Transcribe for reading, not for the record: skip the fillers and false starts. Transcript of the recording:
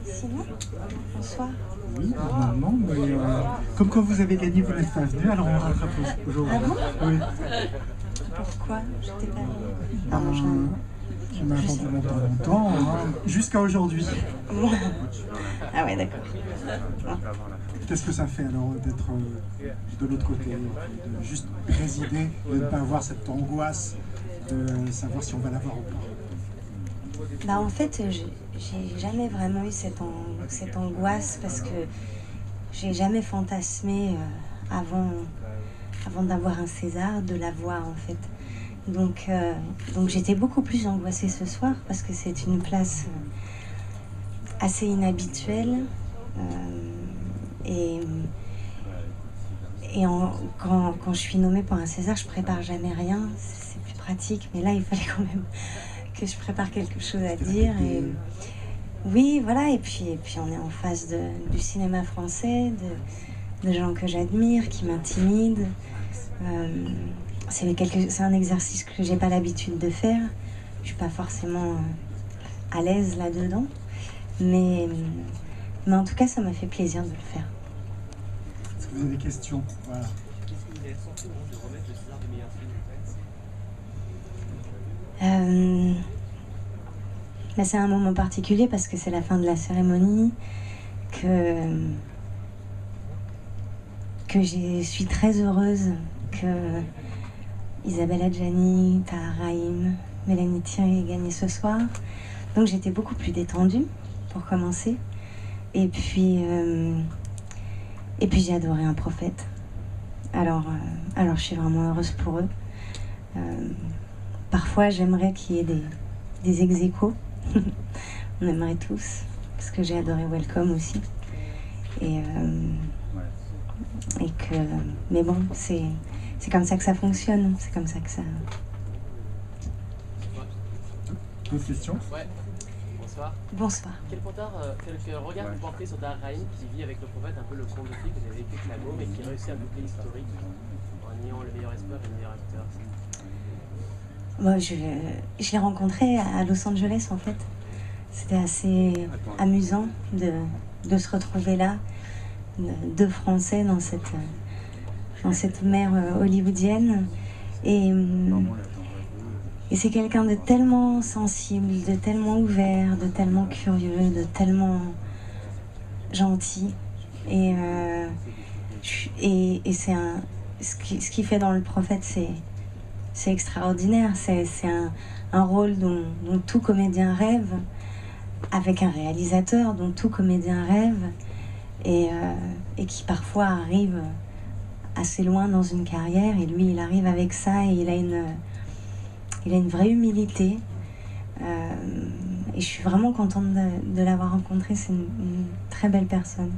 Sinon, bonsoir. Oui, normalement, mais comme quand vous avez gagné, vous n'êtes pas venu, alors on rattrape aujourd'hui. Ah bon? Oui. Pourquoi? J'étais pas venue. Ben, Pardon, on a attendu longtemps, hein, jusqu'à aujourd'hui. Bon. Ah ouais, d'accord. Bon. Qu'est-ce que ça fait alors d'être de l'autre côté, de juste résider, de ne pas avoir cette angoisse de savoir si on va l'avoir ou pas? Bah en fait, j'ai jamais vraiment eu cette angoisse parce que j'ai jamais fantasmé avant d'avoir un César, de l'avoir en fait. Donc j'étais beaucoup plus angoissée ce soir parce que c'est une place assez inhabituelle et quand je suis nommée pour un César, je prépare jamais rien, c'est plus pratique, mais là il fallait quand même que je prépare quelque chose à dire. Et oui, voilà, et puis on est en face du cinéma français, de gens que j'admire, qui m'intimident. C'est un exercice que j'ai pas l'habitude de faire. Je suis pas forcément à l'aise là-dedans, mais en tout cas, ça m'a fait plaisir de le faire. Est-ce que vous avez des questions? Voilà. Qu'est-ce que vous avez ressenti de remettre le César du meilleur film? Bah, c'est un moment particulier parce que c'est la fin de la cérémonie, que je suis très heureuse que Isabelle Adjani, Tahar Rahim, Mélanie Thierry aient gagné ce soir. Donc j'étais beaucoup plus détendue pour commencer. Et puis j'ai adoré Un prophète. Alors je suis vraiment heureuse pour eux. Parfois j'aimerais qu'il y ait des ex-aequo. On aimerait tous, parce que j'ai adoré Welcome aussi. Mais bon, c'est comme ça que ça fonctionne, c'est comme ça que ça... D'autres questions? Ouais. Bonsoir. Bonsoir. Quel regard vous portez sur Tahar Rahim qui vit avec le prophète un peu le conte de fille que vous avez vécu avec la môme et qui réussit à doubler l'historique en ayant le meilleur espoir et le meilleur acteur? Moi, je l'ai rencontré à Los Angeles en fait. C'était assez amusant de se retrouver là, deux Français dans cette mer hollywoodienne. Et c'est quelqu'un de tellement sensible, de tellement ouvert, de tellement curieux, de tellement gentil. Et ce qu'il fait dans Le Prophète, c'est extraordinaire. C'est un rôle dont tout comédien rêve, avec un réalisateur dont tout comédien rêve, et qui parfois arrive assez loin dans une carrière. Et lui, il arrive avec ça, et il a une vraie humilité. Et je suis vraiment contente de l'avoir rencontré. C'est une très belle personne.